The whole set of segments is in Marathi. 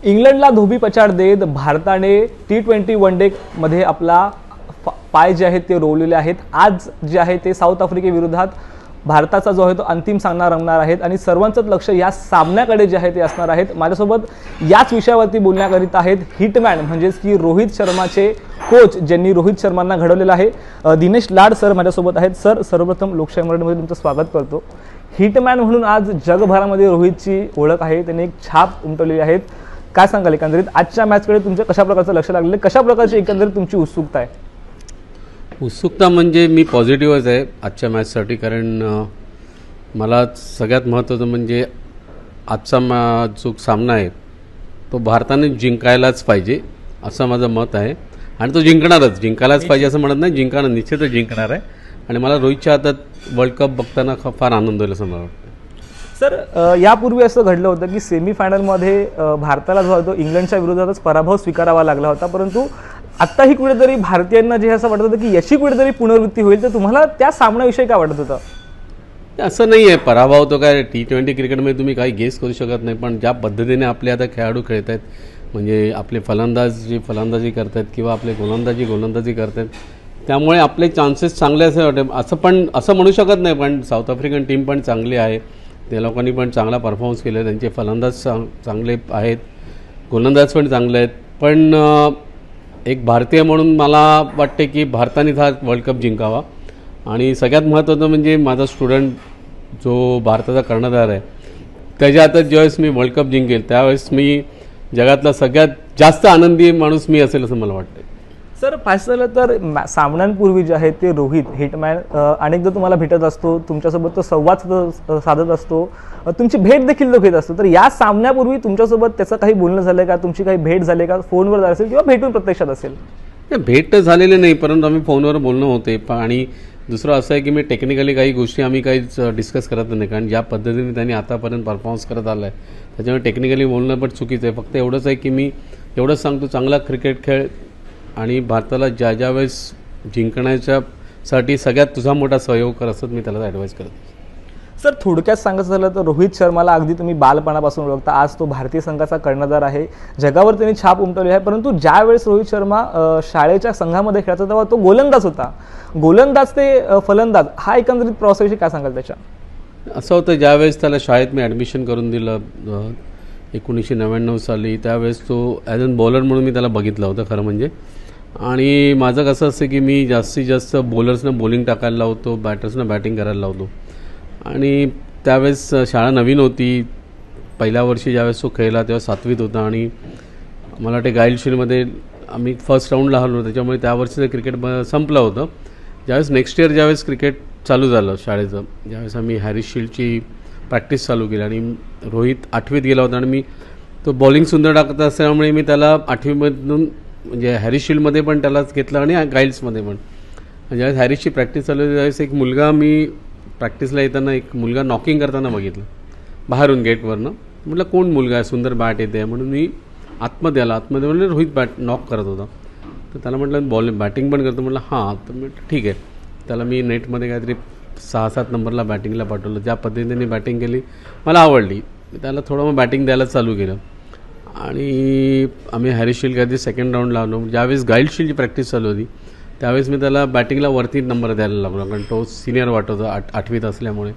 इंग्लंडला धोबी पछाड देत भारताने T20 वन डे मध्ये आपला पाय जे आहेत ते रोवलेले आहेत। आज जे आहे ते साऊथ आफ्रिकेविरोधात भारताचा जो आहे तो अंतिम सामना रंगणार आहे आणि सर्वांचंच लक्ष या सामन्याकडे जे आहे ते असणार आहेत। माझ्यासोबत याच विषयावरती बोलण्याकरिता आहेत हिटमॅन म्हणजेच की रोहित शर्माचे कोच ज्यांनी रोहित शर्मांना घडवलेलं आहे दिनेश लाड सर माझ्यासोबत आहेत। सर सर्वप्रथम लोकशाही मराठीमध्ये तुमचं स्वागत करतो। हिटमॅन म्हणून आज जगभरामध्ये रोहितची ओळख आहे, त्यांनी एक छाप उमटवलेली आहे। काय सांगाल एकंदरीत आजच्या मॅचकडे तुमच्या कशा प्रकारचं लक्ष लागले, कशा प्रकारची एकंदरीत तुमची उत्सुकता आहे? उत्सुकता म्हणजे मी पॉझिटिव्हच आहे आजच्या मॅचसाठी, कारण मला सगळ्यात महत्त्वाचं म्हणजे आजचा जो सामना आहे तो भारताने जिंकायलाच पाहिजे असं माझं मत आहे आणि तो जिंकायलाच पाहिजे असं म्हणत नाही, निश्चितच जिंकणार आहे आणि मला रोहितच्या हातात वर्ल्ड कप बघताना फार आनंद होईल असं मला वाटतं। सर यापूर्वी असं घडलं होतं की सेमीफायनलमध्ये भारताला जो होतो इंग्लंडच्या विरोधातच पराभव स्वीकारावा लागला होता, परंतु आत्ताही कुठेतरी भारतीयांना जे असं वाटत होतं की याची कुठेतरी पुनरावृत्ती होईल, तर तुम्हाला त्या सामन्याविषयी काय वाटत होतं? असं नाही आहे, पराभव तो काय T20 क्रिकेटमध्ये तुम्ही काही गेस करू शकत नाही, पण ज्या पद्धतीने आपले आता खेळाडू खेळत आहेत म्हणजे आपले फलंदाज जे फलंदाजी करत आहेत किंवा आपले गोलंदाजी करत आहेत त्यामुळे आपले चान्सेस चांगले असे वाटते। असं म्हणू शकत नाही, पण साऊथ आफ्रिकन टीम पण चांगली आहे, त्या लोकांनी पण चांगला परफॉर्मन्स केला आहे, त्यांचे फलंदाज चांगले आहेत, गोलंदाज पण चांगले आहेत, पण एक भारतीय म्हणून मला वाटते की भारतानेच हा वर्ल्ड कप जिंकावा आणि सगळ्यात महत्त्वाचं म्हणजे माझा स्टुडंट जो भारताचा कर्णधार आहे त्याच्या हातात ज्यावेळेस मी वर्ल्ड कप जिंकेल त्यावेळेस मी जगातला सगळ्यात जास्त आनंदी माणूस मी असेल असं मला वाटतं। सर पाहायचं झालं तर सामन्यांपूर्वी जे आहे ते रोहित हिटमॅन अनेकदा तुम्हाला भेटत असतो, तुमच्यासोबत तो संवाद साधत असतो, तुमची भेट देखील तो घेत असतो, तर या सामन्यापूर्वी तुमच्यासोबत त्याचं काही बोलणं झालं का, तुमची काही भेट झाली का, फोनवर झाली असेल किंवा भेटून प्रत्यक्षात असेल? भेट तर झालेली नाही, परंतु आम्ही फोनवर बोलणं होते। आणि दुसरं असं आहे की मी टेक्निकली काही गोष्टी आम्ही काहीच डिस्कस करत नाही, कारण ज्या पद्धतीने त्यांनी आतापर्यंत परफॉर्मन्स करत आला आहे त्याच्यामुळे टेक्निकली बोलणं पण चुकीचं आहे। फक्त एवढंच आहे की मी एवढंच सांगतो, चांगला क्रिकेट खेळ आणि भारताला ज्या वेळेस जिंकण्याच्यासाठी सगळ्यात तुझा मोठा सहयोग कर असं मी त्याला ॲडवाईस करतो। सर थोडक्यात सांगायचं झालं तर रोहित शर्माला अगदी तुम्ही बालपणापासून ओळखता, आज तो भारतीय संघाचा कर्णधार आहे, जगावर त्यांनी छाप उमटवली आहे, परंतु ज्यावेळेस रोहित शर्मा शाळेच्या संघामध्ये खेळायचा तेव्हा तो गोलंदाज होता, गोलंदाज ते फलंदाज, हा एकंदरीत प्रवासाविषयी काय सांगाल त्याच्या? असं होतं ज्यावेळेस त्याला शाळेत मी ॲडमिशन करून दिलं 1999 साली, त्यावेळेस तो ॲज अन बॉलर म्हणून मी त्याला बघितलं होतं खरं म्हणजे। आणि माझं कसं असतं की मी जास्तीत जास्त बॉलर्सनं बॉलिंग टाकायला लावतो, बॅटर्सनं बॅटिंग करायला लावतो आणि त्यावेळेस शाळा नवीन होती, पहिल्या वर्षी ज्यावेळेस तो खेळला तेव्हा 7वीत होता आणि मला वाटते गाईड शील्डमध्ये आम्ही फर्स्ट राऊंडला हरलो, त्याच्यामुळे त्या वर्षीचं क्रिकेट संपलं होतं। ज्यावेळेस नेक्स्ट इयर ज्यावेळेस क्रिकेट चालू झालं शाळेचं, ज्यावेळेस आम्ही हॅरिस शील्डची प्रॅक्टिस चालू केली आणि रोहित 8वीत गेला होता आणि मी तो बॉलिंग सुंदर टाकत असल्यामुळे मी त्याला 8वीमधून म्हणजे हॅरिस शील्डमध्ये पण त्यालाच घेतलं आणि गाईड्समध्ये पण। ज्यावेळेस हॅरिसची प्रॅक्टिस चालू होती त्यावेळेस एक मुलगा मी प्रॅक्टिसला येताना एक मुलगा नॉकिंग करताना बघितलं बाहेरून गेटवरनं, म्हटलं कोण मुलगा आहे, सुंदर बॅट येते आहे म्हणून मी आतमध्ये म्हणजे रोहित बॅट नॉक करत होता, तर त्याला म्हटलं बॅटिंग पण करतो, म्हटलं हां, तर म्हटलं ठीक आहे। त्याला मी नेटमध्ये काहीतरी 6-7 नंबरला बॅटिंगला पाठवलं, ज्या पद्धतीने बॅटिंग केली मला आवडली, त्याला थोडं मग बॅटिंग द्यायला चालू केलं आणि आम्ही हॅरिस शील्ड काहीतरी सेकंड राऊंडला आलो। ज्यावेळेस गाईड शील्डची प्रॅक्टिस चालू होती त्यावेळेस मी त्याला बॅटिंगला वरती नंबर द्यायला लागलो, कारण तो सिनियर वाटत होता 8वीत असल्यामुळे।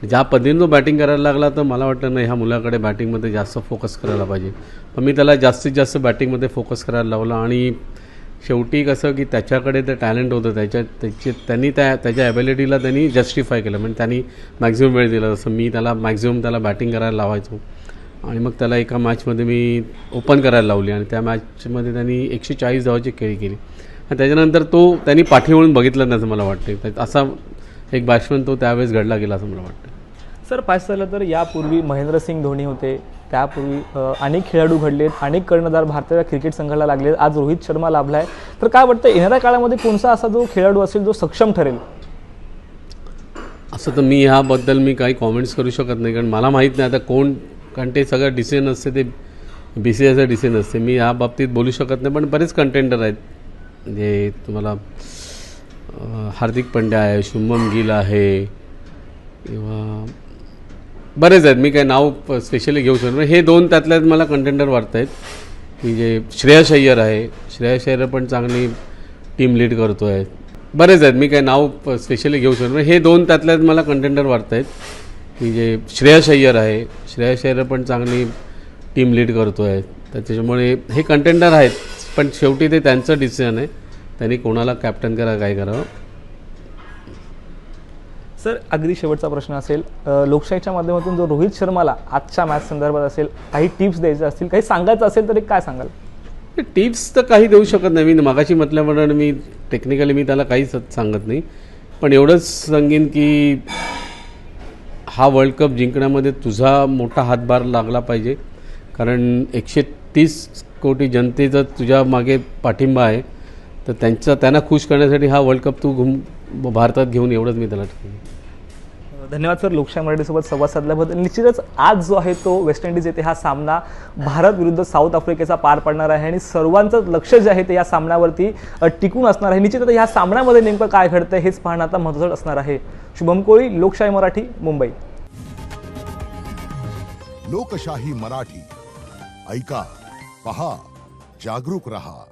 ज्या पद्धतीने तो बॅटिंग करायला लागला तर मला वाटलं नाही ह्या मुलाकडे बॅटिंगमध्ये जास्त फोकस करायला पाहिजे, पण मी त्याला जास्तीत जास्त बॅटिंगमध्ये फोकस करायला लावला आणि शेवटी कसं की त्याच्याकडे ते टॅलेंट होतं, त्यांनी त्याच्या ॲबिलिटीला त्यांनी जस्टिफाय केलं, म्हणजे त्यांनी मॅक्झिमम वेळ दिला, जसं मी त्याला मॅक्झिमम त्याला बॅटिंग करायला लावायचो आणि मग त्याला एका मॅचमध्ये मी ओपन करायला लावली आणि त्या मॅचमध्ये त्यांनी 140 धावाची खेळी केली आणि त्याच्यानंतर त्यांनी पाठीवळून बघितलं नाही असं मला वाटतं, असा एक बॅट्समन तो त्यावेळेस घडला गेला असं मला वाटतं। सर पाहायचं झालं तर यापूर्वी महेंद्रसिंग धोनी होते, त्यापूर्वी अनेक खेळाडू घडलेत, अनेक कर्णधार भारतीय क्रिकेट संघाला लागलेत, आज रोहित शर्मा लाभला आहे, तर काय वाटतं येणाऱ्या काळामध्ये कोणता असा जो खेळाडू असेल जो सक्षम ठरेल? असं तर मी ह्याबद्दल मी काही कॉमेंट्स करू शकत नाही, कारण मला माहीत नाही आता कोण, कारण ते सगळं डिसिजन असते ते BCCIचं डिसिजन असते, मी ह्या बाबतीत बोलू शकत नाही। पण बरेच कंटेंडर आहेत, म्हणजे तुम्हाला हार्दिक पंड्या आहे, शुभमन गिल आहे किंवा बरेच आहेत, मी काही नाव स्पेशली घेऊ शकतो. हे दोन त्यातल्यात मला कंटेंडर वाटत आहेत की जे श्रेयस अय्यर आहे, श्रेयस अय्यर पण चांगली टीम लीड करतो आहे. बरेच आहेत, मी काही नाव स्पेशली घेऊ शकतो. हे दोन त्यातल्यात मला कंटेंडर वाटत आहेत की जे श्रेयस अय्यर आहे, श्रेयस अय्यर पण चांगली टीम लीड करतो आहे. त्याच्यामुळे हे कंटेंडर आहेत, पण शेवटी ते त्यांचं डिसिजन आहे, त्यांनी कोणाला कॅप्टन करा काय करावं. सर अगदी शेवटचा प्रश्न असेल, लोकशाहीच्या माध्यमातून जो रोहित शर्माला आजच्या मॅच संदर्भात असेल काही टिप्स द्यायचे असतील, काही सांगायचं असेल तर काय सांगाल? टिप्स तर काही देऊ शकत नाही. मी मागाशी म्हटल्याप्रमाणे मी टेक्निकली मी त्याला काहीच सांगत नाही, पण एवढंच सांगेन की हा वर्ल्ड कप जिंकण्यामध्ये तुझा मोठा हातभार लागला पाहिजे, कारण 130 कोटी जनतेचा तुझ्या मागे पाठिंबा आहे. तर त्यांना खुश करण्यासाठी हा वर्ल्ड कप तू भारतात घेऊन एवढंच मी त्याला. धन्यवाद सर, लोकशाही मराठीसोबत संवाद साधल्याबद्दल. निश्चितच आज जो आहे तो वेस्ट इंडिज येथे हा सामना भारत विरुद्ध साऊथ आफ्रिकेचा पार पडणार आहे आणि सर्वांचं लक्ष जे आहे ते या सामन्यावरती टिकून असणार आहे. निश्चितच या सामन्यामध्ये नेमकं काय घडतंय हेच पाहणं आता महत्त्वाचं असणार आहे. शुभम कोळी, लोकशाही मराठी, मुंबई. लोकशाही मराठी ऐका, पहा, जागरूक रहा.